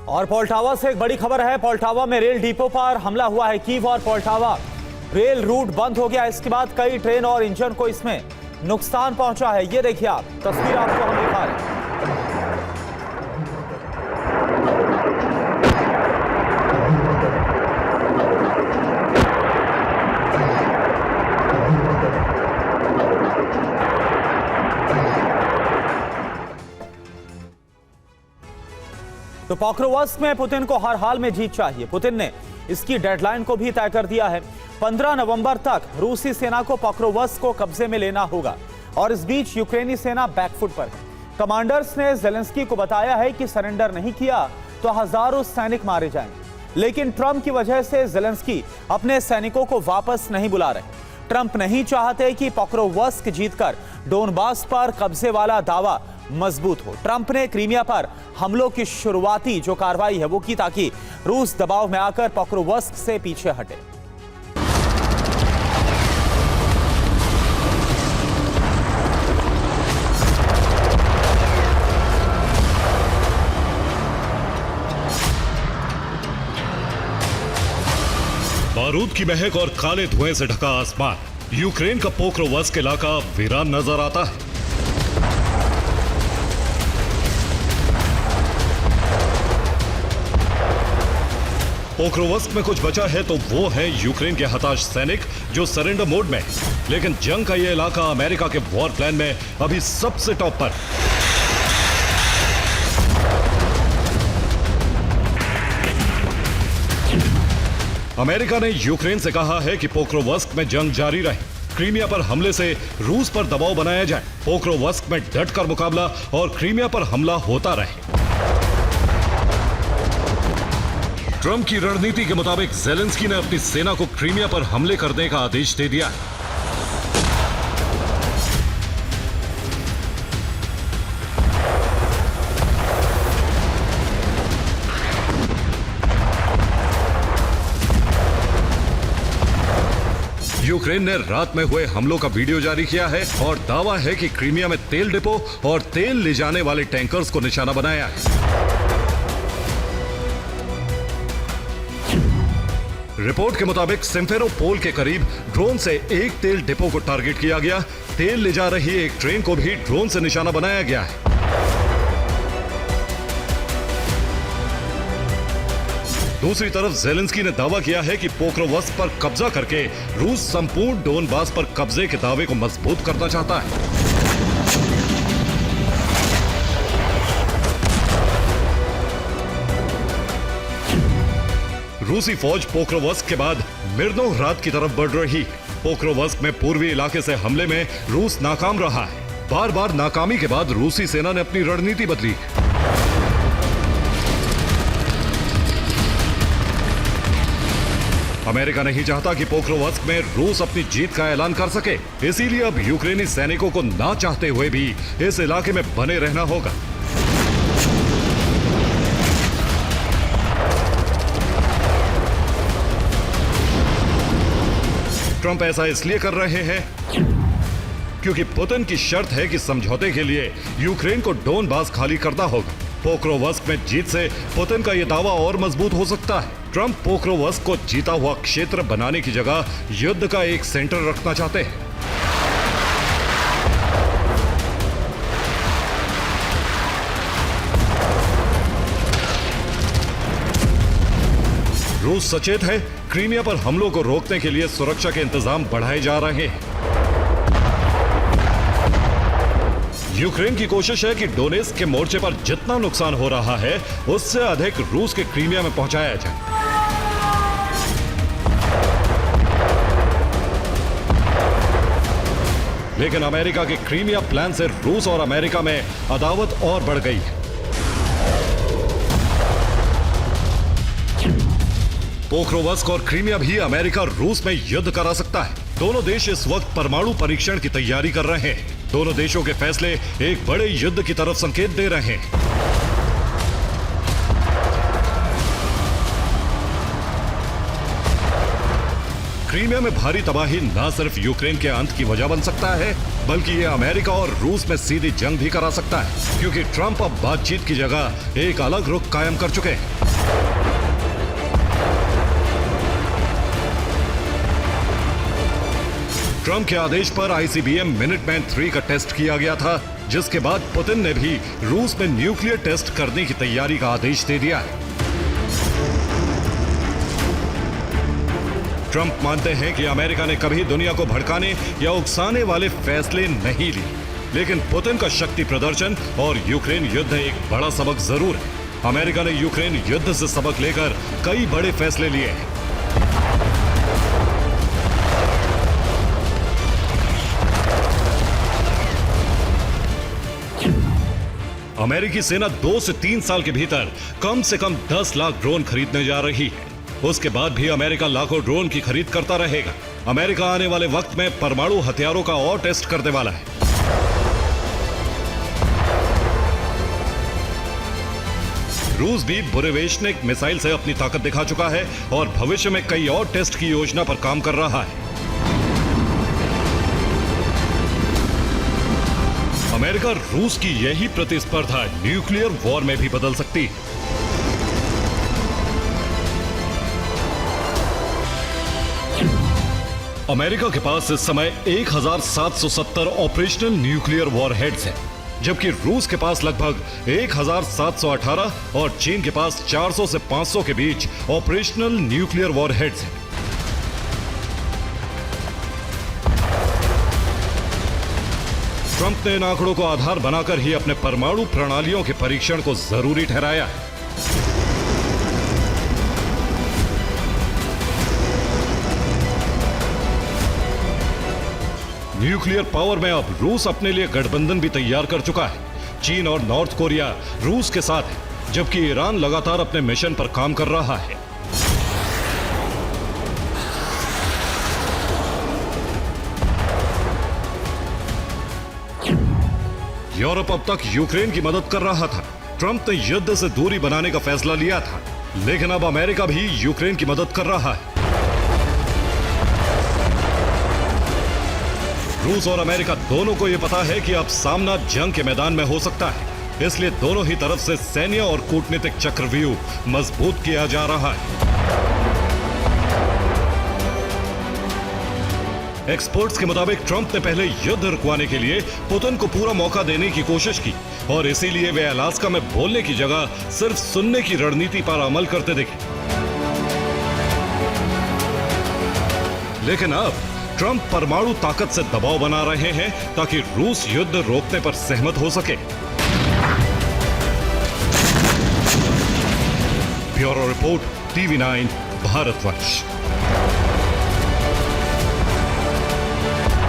और पोल्टावा से एक बड़ी खबर है। पोल्टावा में रेल डिपो पर हमला हुआ है। कीव और पोल्टावा रेल रूट बंद हो गया। इसके बाद कई ट्रेन और इंजन को इसमें नुकसान पहुंचा है। ये देखिए आप तस्वीर आपको हम दिखा रहे हैं। तो पोक्रोवस्क में पुतिन को हर हाल में जीत चाहिए। पुतिन ने इसकी डेडलाइन को भी तय कर दिया है। 15 नवंबर तक रूसी सेना को पोक्रोवस्क को कब्जे में लेना होगा और इस बीच यूक्रेनी सेना बैकफुट पर है। कमांडर्स ने ज़ेलेंस्की को बताया है कि सरेंडर नहीं किया तो हजारों सैनिक मारे जाएंगे। लेकिन ट्रंप की वजह से ज़ेलेंस्की अपने सैनिकों को वापस नहीं बुला रहे। ट्रंप नहीं चाहते कि पोक्रोवस्क जीतकर डोनबास पर कब्जे वाला दावा मजबूत हो। ट्रंप ने क्रीमिया पर हमलों की शुरुआती जो कार्रवाई है वो की ताकि रूस दबाव में आकर पोक्रोवस्क से पीछे हटे। बारूद की महक और काले धुएं से ढका आसमान, यूक्रेन का पोक्रोवस्क इलाका वीरान नजर आता है। पोक्रोवस्क में कुछ बचा है तो वो है यूक्रेन के हताश सैनिक जो सरेंडर मोड में है। लेकिन जंग का ये इलाका अमेरिका के वॉर प्लान में अभी सबसे टॉप पर। अमेरिका ने यूक्रेन से कहा है कि पोक्रोवस्क में जंग जारी रहे। क्रीमिया पर हमले से रूस पर दबाव बनाया जाए। पोक्रोवस्क में डटकर मुकाबला और क्रीमिया पर हमला होता रहे। ट्रंप की रणनीति के मुताबिक ज़ेलेंस्की ने अपनी सेना को क्रीमिया पर हमले करने का आदेश दे दिया है। यूक्रेन ने रात में हुए हमलों का वीडियो जारी किया है और दावा है कि क्रीमिया में तेल डिपो और तेल ले जाने वाले टैंकर्स को निशाना बनाया है। रिपोर्ट के मुताबिक सिम्फेरोपोल के करीब ड्रोन से एक तेल डिपो को टारगेट किया गया। तेल ले जा रही एक ट्रेन को भी ड्रोन से निशाना बनाया गया है। दूसरी तरफ ज़ेलेंस्की ने दावा किया है कि पोक्रोवस्क पर कब्जा करके रूस संपूर्ण डोनबास पर कब्जे के दावे को मजबूत करना चाहता है। रूसी फौज पोक्रोवस्क के बाद मिर्नोहराद की तरफ बढ़ रही है। पोक्रोवस्क में पूर्वी इलाके से हमले में रूस नाकाम रहा है। बार बार नाकामी के बाद रूसी सेना ने अपनी रणनीति बदली। अमेरिका नहीं चाहता कि पोक्रोवस्क में रूस अपनी जीत का ऐलान कर सके, इसीलिए अब यूक्रेनी सैनिकों को ना चाहते हुए भी इस इलाके में बने रहना होगा। ट्रंप ऐसा इसलिए कर रहे हैं क्योंकि पुतिन की शर्त है कि समझौते के लिए यूक्रेन को डोनबास खाली करना होगा। पोक्रोवस्क में जीत से पुतिन का यह दावा और मजबूत हो सकता है। ट्रंप पोक्रोवस्क को जीता हुआ क्षेत्र बनाने की जगह युद्ध का एक सेंटर रखना चाहते हैं। रूस सचेत है। क्रीमिया पर हमलों को रोकने के लिए सुरक्षा के इंतजाम बढ़ाए जा रहे हैं। यूक्रेन की कोशिश है कि डोनेत्स्क के मोर्चे पर जितना नुकसान हो रहा है उससे अधिक रूस के क्रीमिया में पहुंचाया जाए। लेकिन अमेरिका के क्रीमिया प्लान से रूस और अमेरिका में अदावत और बढ़ गई है। पोक्रोवस्क और क्रीमिया भी अमेरिका रूस में युद्ध करा सकता है। दोनों देश इस वक्त परमाणु परीक्षण की तैयारी कर रहे हैं। दोनों देशों के फैसले एक बड़े युद्ध की तरफ संकेत दे रहे हैं। क्रीमिया में भारी तबाही न सिर्फ यूक्रेन के अंत की वजह बन सकता है, बल्कि ये अमेरिका और रूस में सीधी जंग भी करा सकता है, क्योंकि ट्रंप अब बातचीत की जगह एक अलग रुख कायम कर चुके हैं। ट्रंप के आदेश पर आईसीबीएम मिनटमैन 3 का टेस्ट किया गया था, जिसके बाद पुतिन ने भी रूस में न्यूक्लियर टेस्ट करने की तैयारी का आदेश दे दिया है। ट्रंप मानते हैं कि अमेरिका ने कभी दुनिया को भड़काने या उकसाने वाले फैसले नहीं लिए, लेकिन पुतिन का शक्ति प्रदर्शन और यूक्रेन युद्ध एक बड़ा सबक जरूर है। अमेरिका ने यूक्रेन युद्ध से सबक लेकर कई बड़े फैसले लिए हैं। अमेरिकी सेना 2 से 3 साल के भीतर कम से कम 10 लाख ड्रोन खरीदने जा रही है। उसके बाद भी अमेरिका लाखों ड्रोन की खरीद करता रहेगा। अमेरिका आने वाले वक्त में परमाणु हथियारों का और टेस्ट करने वाला है। रूस भी बुरेवेशनिक मिसाइल से अपनी ताकत दिखा चुका है और भविष्य में कई और टेस्ट की योजना पर काम कर रहा है। अमेरिका रूस की यही प्रतिस्पर्धा न्यूक्लियर वॉर में भी बदल सकती है। अमेरिका के पास इस समय 1770 ऑपरेशनल न्यूक्लियर वॉरहेड्स हैं, जबकि रूस के पास लगभग 1718 और चीन के पास 400 से 500 के बीच ऑपरेशनल न्यूक्लियर वॉरहेड्स हैं। ट्रंप ने इन आंकड़ों को आधार बनाकर ही अपने परमाणु प्रणालियों के परीक्षण को जरूरी ठहराया है। न्यूक्लियर पावर में अब रूस अपने लिए गठबंधन भी तैयार कर चुका है। चीन और नॉर्थ कोरिया रूस के साथ है, जबकि ईरान लगातार अपने मिशन पर काम कर रहा है। यूरोप अब तक यूक्रेन की मदद कर रहा था। ट्रंप ने युद्ध से दूरी बनाने का फैसला लिया था, लेकिन अब अमेरिका भी यूक्रेन की मदद कर रहा है। रूस और अमेरिका दोनों को यह पता है कि अब सामना जंग के मैदान में हो सकता है, इसलिए दोनों ही तरफ से सैन्य और कूटनीतिक चक्रव्यूह मजबूत किया जा रहा है। एक्सपर्ट्स के मुताबिक ट्रंप ने पहले युद्ध रुकवाने के लिए पुतिन को पूरा मौका देने की कोशिश की और इसीलिए वे अलास्का में बोलने की जगह सिर्फ सुनने की रणनीति पर अमल करते दिखे। लेकिन अब ट्रंप परमाणु ताकत से दबाव बना रहे हैं ताकि रूस युद्ध रोकने पर सहमत हो सके। Bureau report, TV9 Bharatvarsh.